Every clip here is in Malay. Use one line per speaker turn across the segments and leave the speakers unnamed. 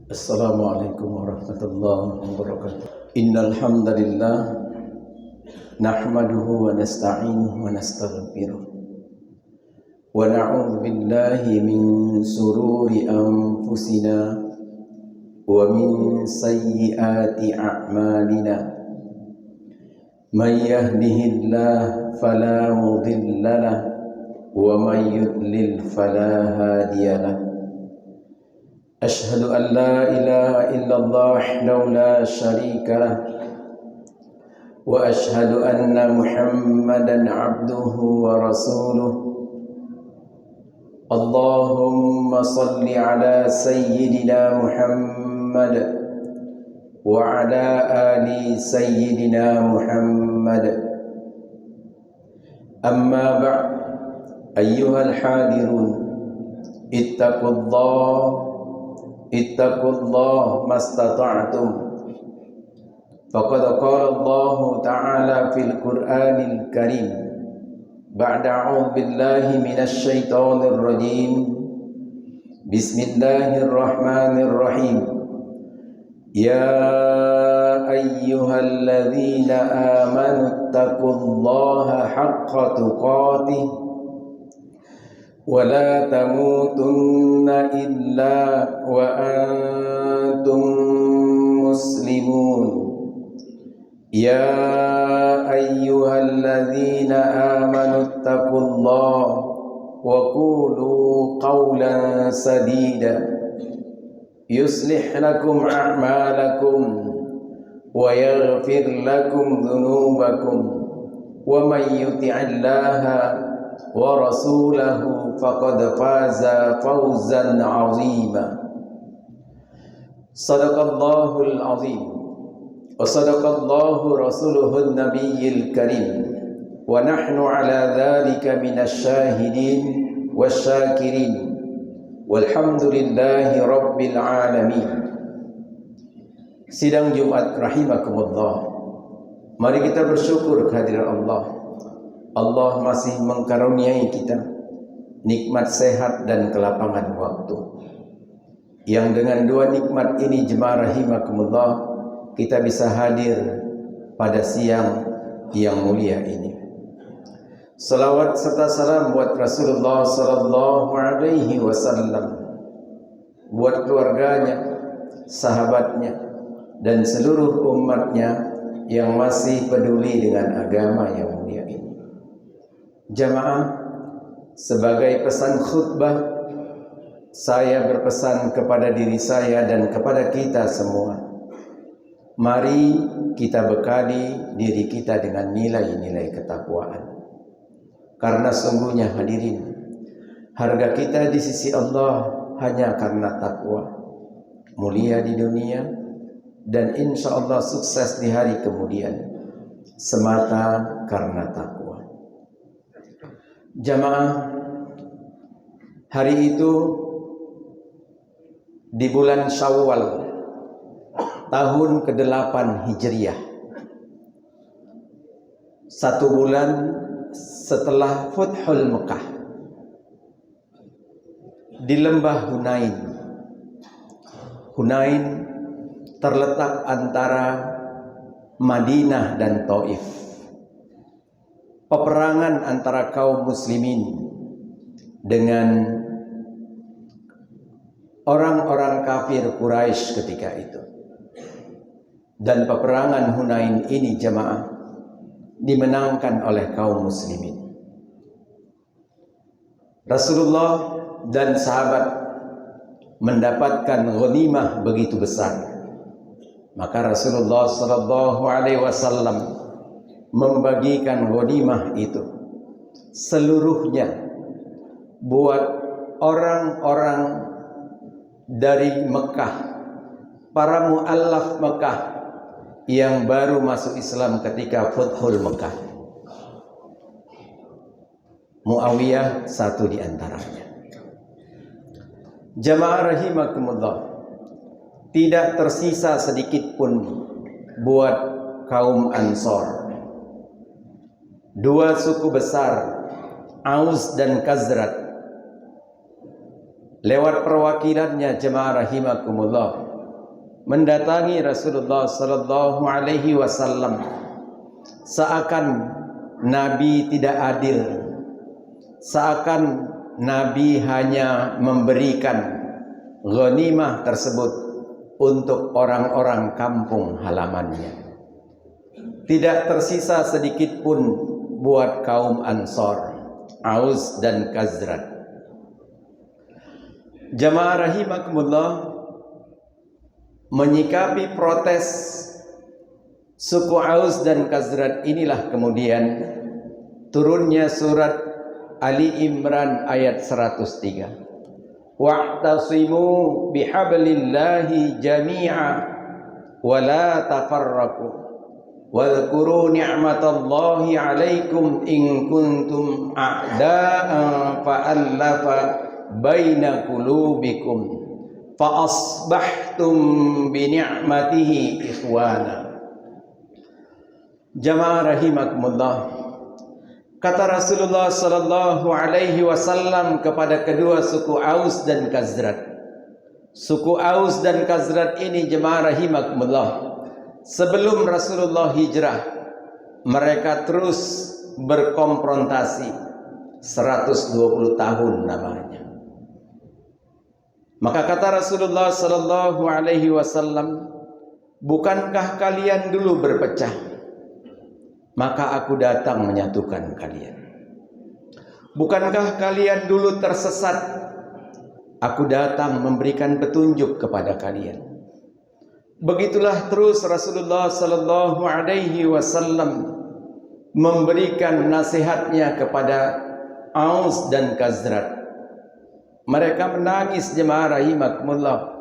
Assalamualaikum warahmatullahi wabarakatuh. Innal hamdalillah nahmaduhu wa nasta'inuhu wa nastaghfiruh wa na'udzu billahi min sururi anfusina wa min sayyiati a'malina. Man yahdihillahu fala mudilla lahu wa man yudlil fala hadiya lahu. Ashhadu an la ilaha illallah wahdahu la syarika lah wa ashhadu anna Muhammadan abduhu wa rasuluh. Allahumma salli ala sayyidina Muhammad wa ala ali sayyidina Muhammad. Amma ba'd, ayyuhal hadirun, ittaqullah mastata'tum. Faqad qala Allah ta'ala fil Qur'anil Karim ba'da a'udzu billahi minasy syaithanir rajim. Bismillahirrahmanirrahim. Ya ayyuhalladzina amanu taqullaha haqqa tuqatih wa la tamutunna illa wa antum muslimun. Ya ayyuhalladzina amanu taqullaha wa qulu qawlan sadida yuslih lakum a'malakum wa yaghfir lakum dhunubakum wa may yuti'illaha wa rasulahu faqad faza fawzan 'azima. Sadaqallahul 'azim wa sadaqallahu rasuluhun nabiyyil karim wa nahnu 'ala dzalika minasy syahidin wasyakirin walhamdulillahi rabbil alamin. Sidang Jumat rahimakumullah. Mari kita bersyukur kehadiran Allah. Allah masih mengkaruniai kita nikmat sehat dan kelapangan waktu, yang dengan dua nikmat ini jemaah rahimakumullah kita bisa hadir pada siang yang mulia ini. Salawat serta salam buat Rasulullah sallallahu alaihi wasallam, buat keluarganya, sahabatnya, dan seluruh umatnya yang masih peduli dengan agama yang mulia ini. Jamaah, sebagai pesan khutbah, saya berpesan kepada diri saya dan kepada kita semua. Mari kita bekali diri kita dengan nilai-nilai ketakwaan. Karena sungguhnya hadirin, harga kita di sisi Allah hanya karena takwa. Mulia di dunia dan insya Allah sukses di hari kemudian semata karena takwa. Jamaah, hari itu di bulan Syawal tahun ke-8 Hijriah, 1 bulan setelah Futhul Mekah, di lembah Hunain. Hunain terletak antara Madinah dan Taif. Peperangan antara kaum muslimin dengan orang-orang kafir Quraisy ketika itu. Dan peperangan Hunain ini jemaah dimenangkan oleh kaum muslimin. Rasulullah dan sahabat mendapatkan ghanimah begitu besar. Maka Rasulullah sallallahu alaihi wasallam membagikan ghanimah itu seluruhnya buat orang-orang dari Mekah, para mu'allaf Mekah yang baru masuk Islam ketika Futhul Mekah. Muawiyah satu di antaranya. Jamaah rahimakumullah, tidak tersisa sedikit pun buat kaum Ansor. Dua suku besar, Aus dan Khazraj, lewat perwakilannya jemaah rahimakumullah, mendatangi Rasulullah sallallahu alaihi wasallam seakan Nabi tidak adil, seakan Nabi hanya memberikan ghanimah tersebut untuk orang-orang kampung halamannya. Tidak tersisa sedikit pun buat kaum Ansor, Aus dan Khazraj. Jamaah rahimakumullah, menyikapi protes suku Aus dan Khazraj inilah kemudian turunnya surat Ali Imran ayat 103. Wa'tasimu bihablillahi jami'a wa la tafarraqu wadhkuru ni'matallahi 'alaikum in kuntum a'da'an fa'allafa baina qulubikum fa asbahtum bi ni'matihi ikhwana. Jamaah rahimakumullah, kata Rasulullah sallallahu alaihi wasallam kepada kedua suku Aus dan Khazraj. Suku Aus dan Khazraj ini, jemaah rahimakumullah, sebelum Rasulullah hijrah, mereka terus berkonfrontasi 120 tahun namanya. Maka kata Rasulullah sallallahu alaihi wasallam, bukankah kalian dulu berpecah? Maka aku datang menyatukan kalian. Bukankah kalian dulu tersesat? Aku datang memberikan petunjuk kepada kalian. Begitulah terus Rasulullah sallallahu alaihi wasallam memberikan nasihatnya kepada Aus dan Khazraj. Mereka menangis, jemaah rahimakumullah.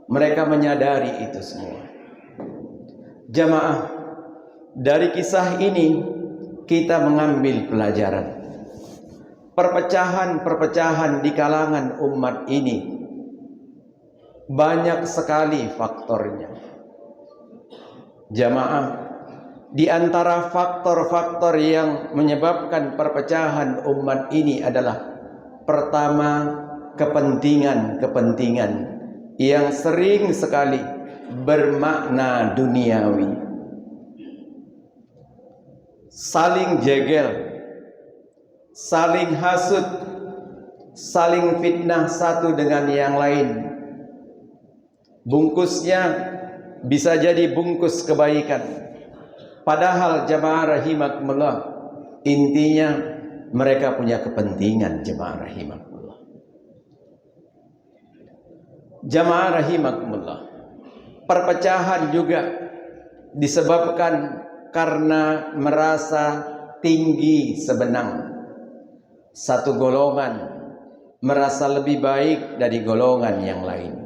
Mereka menyadari itu semua. Jamaah, dari kisah ini kita mengambil pelajaran. Perpecahan-perpecahan di kalangan umat ini banyak sekali faktornya. Jamaah, di antara faktor-faktor yang menyebabkan perpecahan umat ini adalah pertama, kepentingan-kepentingan yang sering sekali bermakna duniawi. Saling jegel, saling hasud, saling fitnah satu dengan yang lain. Bungkusnya bisa jadi bungkus kebaikan, padahal jemaah rahimakumullah, intinya mereka punya kepentingan. Jemaah rahimakumullah, jemaah rahimakumullah, perpecahan juga disebabkan karena merasa tinggi sebenang. Satu golongan merasa lebih baik dari golongan yang lain.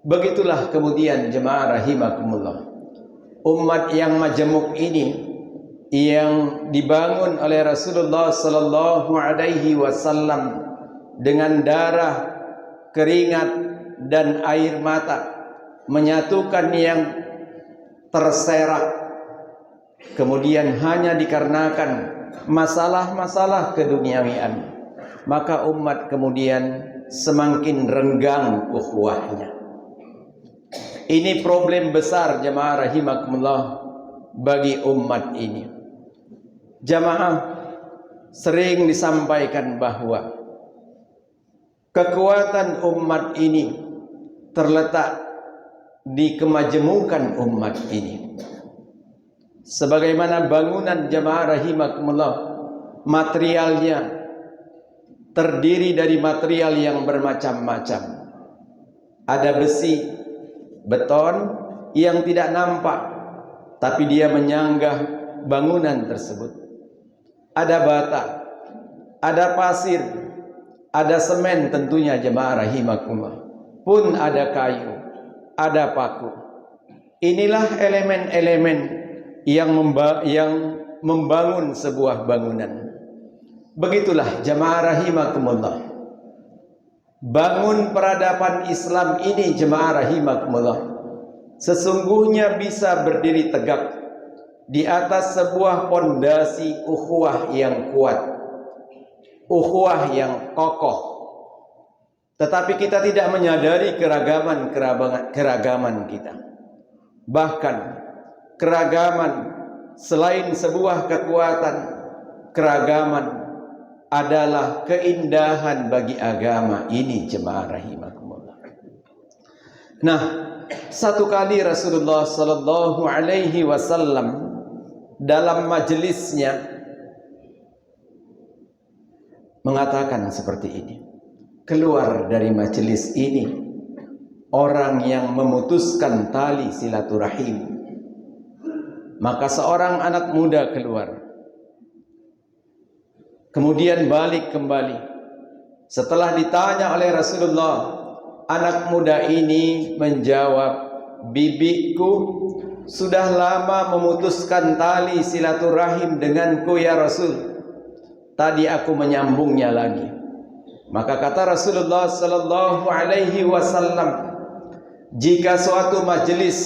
Begitulah kemudian jemaah rahimakumullah, umat yang majemuk ini yang dibangun oleh Rasulullah sallallahu alaihi wasallam dengan darah, keringat dan air mata, menyatukan yang terserak, kemudian hanya dikarenakan masalah-masalah keduniawian, maka umat kemudian semakin renggang ukhuwahnya. Ini problem besar jemaah rahimakumullah bagi umat ini. Jamaah, sering disampaikan bahwa kekuatan umat ini terletak di kemajemukan umat ini. Sebagaimana bangunan jemaah rahimakumullah, materialnya terdiri dari material yang bermacam-macam. Ada besi, beton yang tidak nampak, tapi dia menyanggah bangunan tersebut. Ada bata, ada pasir, ada semen tentunya jemaah rahimakumullah. Pun ada kayu, ada paku. Inilah elemen-elemen yang membangun sebuah bangunan. Begitulah jemaah rahimakumullah, bangun peradaban Islam ini jemaah rahimakumullah sesungguhnya bisa berdiri tegak di atas sebuah pondasi ukhuwah yang kuat, ukhuwah yang kokoh. Tetapi kita tidak menyadari keragaman kita. Bahkan keragaman selain sebuah kekuatan, keragaman adalah keindahan bagi agama ini, jemaah rahimakumullah. Nah, satu kali Rasulullah sallallahu alaihi wasallam dalam majelisnya mengatakan seperti ini. Keluar dari majelis ini orang yang memutuskan tali silaturahim. Maka seorang anak muda keluar. Kemudian balik kembali. Setelah ditanya oleh Rasulullah, anak muda ini menjawab, bibiku sudah lama memutuskan tali silaturahim denganku ya Rasul. Tadi aku menyambungnya lagi. Maka kata Rasulullah sallallahu alaihi wasallam, jika suatu majelis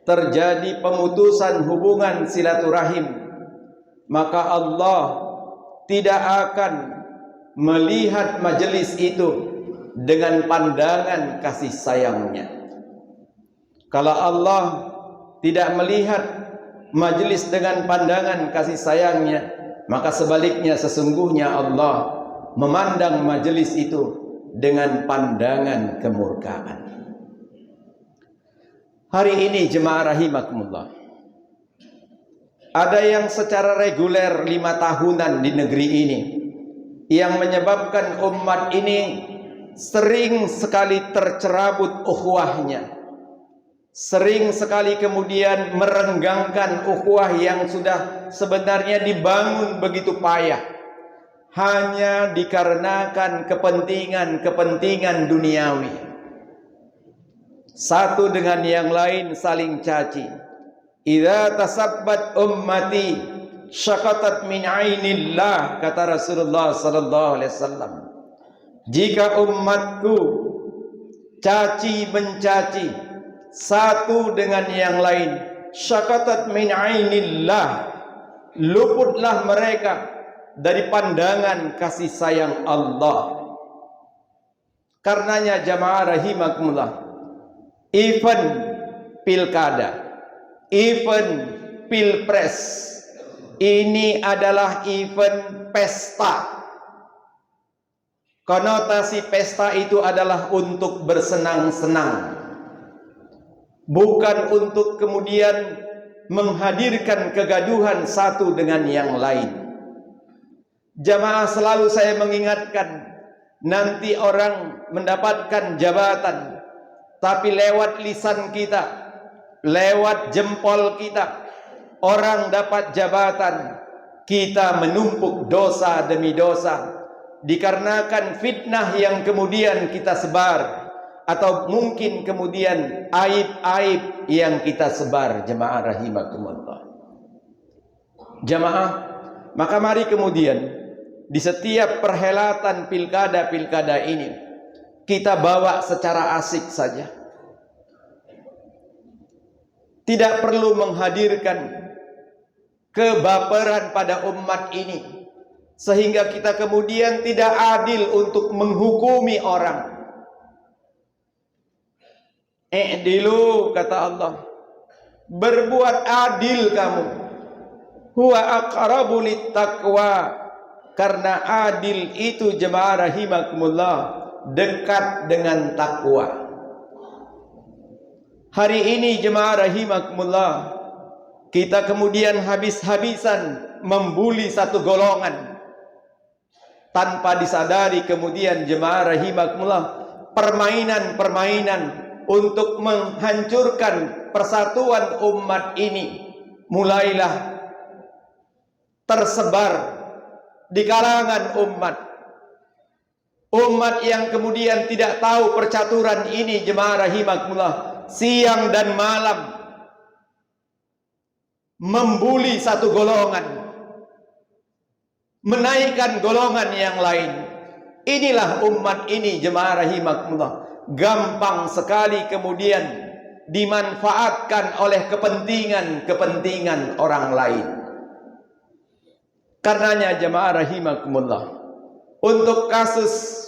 terjadi pemutusan hubungan silaturahim, maka Allah tidak akan melihat majelis itu dengan pandangan kasih sayangnya. Kalau Allah tidak melihat majelis dengan pandangan kasih sayangnya, maka sebaliknya sesungguhnya Allah memandang majelis itu dengan pandangan kemurkaan. Hari ini jemaah rahimakumullah, ada yang secara reguler 5 tahunan di negeri ini yang menyebabkan umat ini sering sekali tercerabut ukhuwahnya, sering sekali kemudian merenggangkan ukhuwah yang sudah sebenarnya dibangun begitu payah, hanya dikarenakan kepentingan duniawi. Satu dengan yang lain saling caci. Idza tasabbat ummati syaqatat min ainillah, kata Rasulullah sallallahu alaihi wasallam. Jika umatku caci mencaci satu dengan yang lain, syaqatat min ainillah, luputlah mereka dari pandangan kasih sayang Allah. Karenanya jamaah rahimakumullah, event pilkada, event pilpres, ini adalah event pesta. Konotasi pesta itu adalah untuk bersenang-senang, bukan untuk kemudian menghadirkan kegaduhan satu dengan yang lain. Jamaah, selalu saya mengingatkan, nanti orang mendapatkan jabatan, tapi lewat lisan kita, lewat jempol kita, orang dapat jabatan, kita menumpuk dosa demi dosa, dikarenakan fitnah yang kemudian kita sebar, atau mungkin kemudian aib-aib yang kita sebar. Jemaah rahimakumullah. Jemaah, maka mari kemudian di setiap perhelatan pilkada ini kita bawa secara asik saja. Tidak perlu menghadirkan kebaperan pada umat ini, sehingga kita kemudian tidak adil untuk menghukumi orang. I'dilu, kata Allah, berbuat adil kamu. Huwa aqrabu littaqwa, karena adil itu jemaah rahimakumullah dekat dengan takwa. Hari ini jemaah rahimakumullah, kita kemudian habis-habisan membuli satu golongan tanpa disadari kemudian jemaah rahimakumullah permainan-permainan untuk menghancurkan persatuan umat ini mulailah tersebar di kalangan umat yang kemudian tidak tahu percaturan ini. Jemaah rahimakumullah, siang dan malam membuli satu golongan, menaikkan golongan yang lain. Inilah umat ini jemaah rahimakumullah, gampang sekali kemudian dimanfaatkan oleh kepentingan orang lain. Karenanya jemaah rahimakumullah, untuk kasus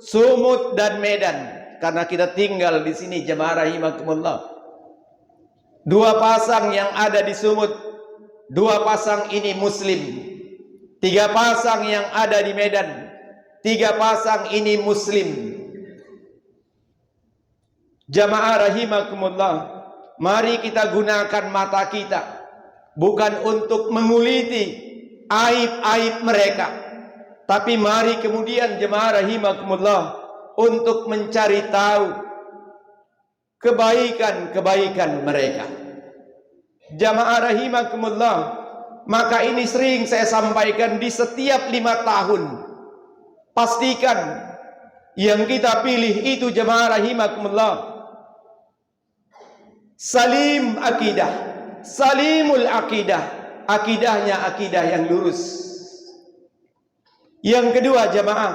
Sumut dan Medan. Karena kita tinggal di sini jemaah rahimakumullah. Dua pasang yang ada di Sumut, dua pasang ini Muslim. Tiga pasang yang ada di Medan, tiga pasang ini Muslim. Jamaah rahimakumullah, mari kita gunakan mata kita bukan untuk menguliti aib-aib mereka, tapi mari kemudian jemaah rahimakumullah untuk mencari tahu kebaikan-kebaikan mereka. Jamaah rahimakumullah, maka ini sering saya sampaikan di setiap 5 tahun. Pastikan yang kita pilih itu jamaah rahimakumullah salim akidah, salimul akidah, akidahnya akidah yang lurus. Yang kedua jamaah,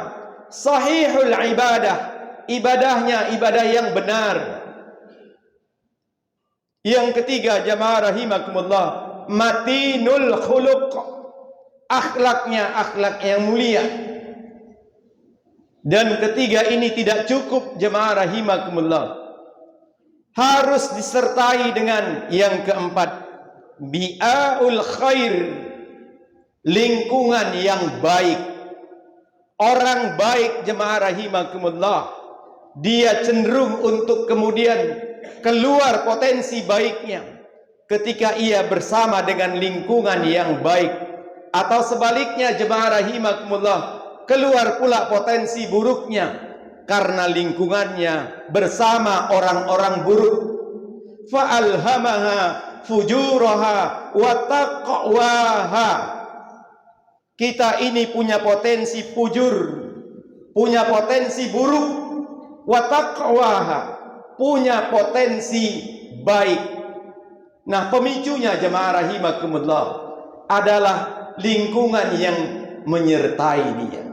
sahihul ibadah, ibadahnya ibadah yang benar. Yang ketiga jamaah rahimakumullah, matinul khuluq, akhlaknya akhlak yang mulia. Dan ketiga ini tidak cukup jemaah rahimakumullah, harus disertai dengan yang keempat, bi'aul khair, lingkungan yang baik. Orang baik jemaah rahimakumullah, dia cenderung untuk kemudian keluar potensi baiknya ketika ia bersama dengan lingkungan yang baik, atau sebaliknya jemaah rahimakumullah, keluar pula potensi buruknya karena lingkungannya bersama orang-orang buruk. Fa'alhamaha fujuraha wa taqwaha. Kita ini punya potensi fujur, punya potensi buruk, wa taqwaha, punya potensi baik. Nah, pemicunya jemaah rahimakumullah adalah lingkungan yang menyertai dia,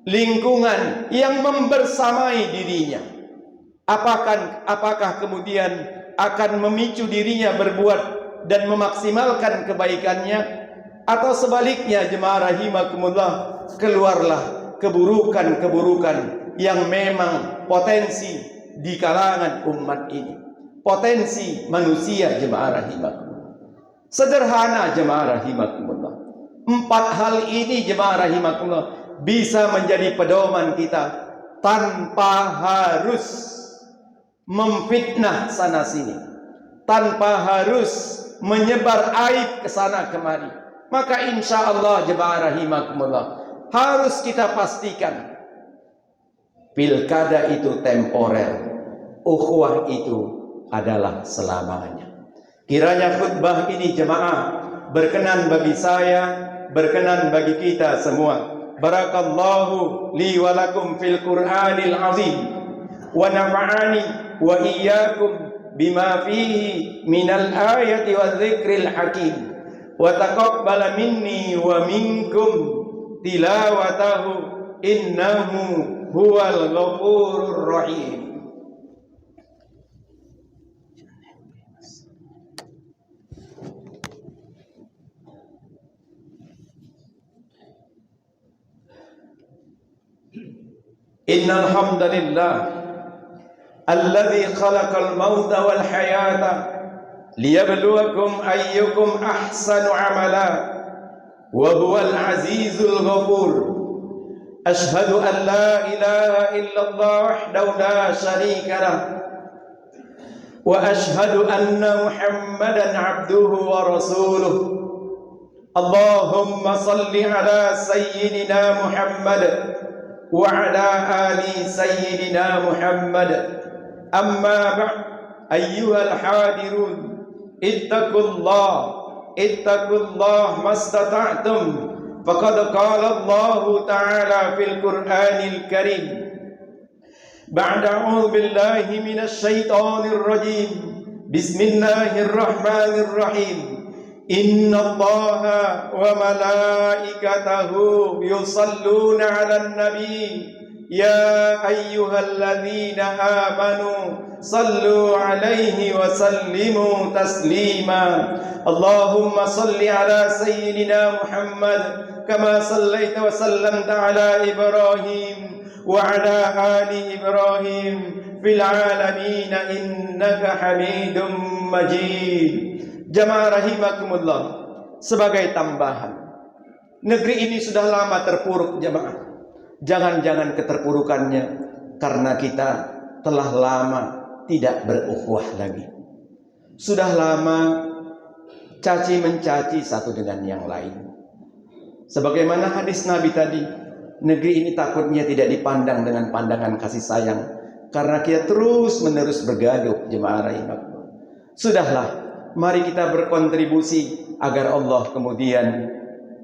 lingkungan yang membersamai dirinya. Apakah kemudian akan memicu dirinya berbuat dan memaksimalkan kebaikannya, atau sebaliknya jemaah rahimakumullah, keluarlah keburukan-keburukan yang memang potensi di kalangan umat ini, potensi manusia jemaah rahimakumullah. Sederhana jemaah rahimakumullah, 4 hal ini jemaah rahimakumullah bisa menjadi pedoman kita tanpa harus memfitnah sana sini, tanpa harus menyebar aib ke sana kemari. Maka insya Allah jemaah rahimakumullah, harus kita pastikan pilkada itu temporer, ukhuwah itu adalah selamanya. Kiranya khutbah ini jemaah berkenan bagi saya, berkenan bagi kita semua. Barakallahu li wa lakum fil Qur'anil azim, wa nafa'ani wa iyyakum bima fihi minal ayati wa dzikril hakim, wa taqabbala minni wa minkum tilawatahu innahu huwal ghafurur rahim. Innal hamdalillah alladzi khalaqal mauta wal hayata liyabluwakum ayyukum ahsanu amala wa huwal azizul ghafur. Ashhadu an la ilaha illallah wahdahu la syarika lah wa ashhadu anna Muhammadan abduhu wa rasuluh. Allahumma salli ala sayyidina Muhammad wa ala ali sayyidina Muhammad. Amma ba'd, ayyuhal hadirun, ittaqullah mastata'tum, faqad qala Allah ta'ala fil Qur'anil Karim, ba'da a'udzu billahi minasy syaithanir rajim, bismillahirrahmanirrahim. Innallaha wa malaikatahu yusalluna 'alan nabi ya ayyuhalladzina amanu sallu 'alaihi wa sallimu taslima. Allahumma salli 'ala sayyidina Muhammad kama sallaita wa sallamta 'ala Ibrahim wa ala ali Ibrahim fil alamin innaka Hamidum Majid. Jamaah rahimakumullah, sebagai tambahan, negeri ini sudah lama terpuruk jamaah. Jangan-jangan keterpurukannya karena kita telah lama tidak berukhuwah lagi. Sudah lama caci mencaci satu dengan yang lain. Sebagaimana hadis Nabi tadi, negeri ini takutnya tidak dipandang dengan pandangan kasih sayang karena kita terus menerus bergaduh jemaah rahimakumullah. Sudahlah, mari kita berkontribusi agar Allah kemudian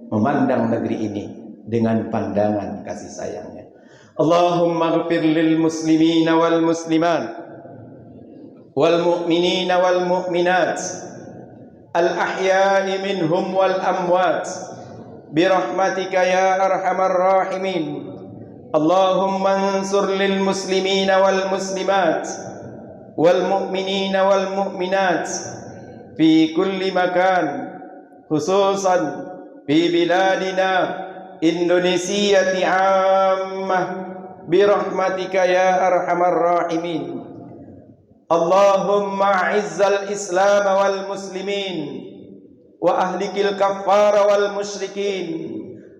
memandang negeri ini dengan pandangan kasih sayangnya. Allahumma ghfir lil muslimina wal muslimat wal mu'minina wal mu'minat al ahya'i minhum wal amwat birahmatika ya arhamar rahimin. Allahumma ansur lil muslimina wal muslimat wal mu'minina wal mu'minat fi kulli makan, khususan fi biladina Indonesiati ammah birahmatika ya arhamar rahimin. Allahumma a'izzal islam wal muslimin wa ahlikil kaffara wal musyrikin.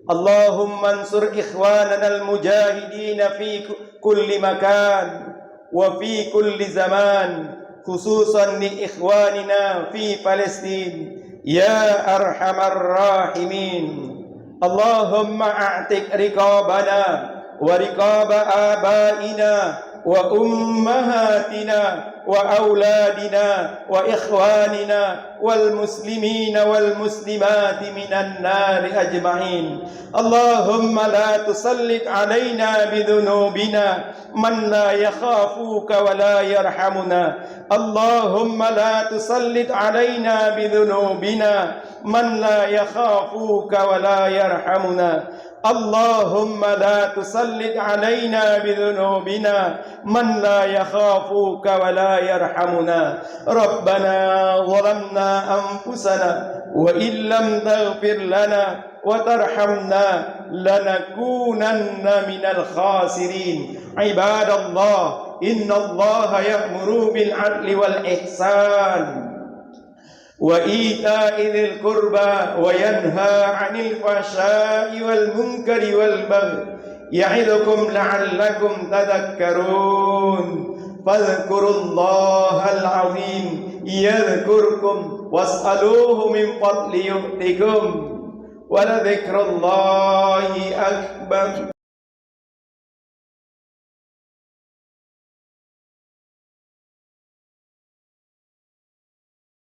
Allahumma ansur ikhwanana al mujahidin fi kulli makan wa fi kulli zaman, khususan li ikhwanina fi Palestin ya arhamar rahimin. Allahumma a'tik riqabana wa riqaba abaina wa ummahatina wa auladina wa ikhwanina wal muslimina wal muslimati minan nari ajma'in. Allahumma la tusallit alaina bidhunubina man la yakhafuka wa la yarhamuna. Allahumma la tusallit alaina bidhunubina man la yakhafuka wa la yarhamuna. Allahumma la tusallit alaina bidhunubina man la yakhafuka wa la yarhamuna. Rabbana zalamna anfusana wa illam taghfir lana wa tarhamna lanakunanna minal khasirin. Ibadallah, innallaha ya'muru bil 'adli wal ihsan wa ita'i dzil qurba wa yanha 'anil fahsya'i wal munkari wal baghi ya'idukum la'allakum tadhakkarun. Fadhkurullahal 'azim yadhkurkum was'aluhu min fadli yu'tikum wa la dzikrullahi akbar.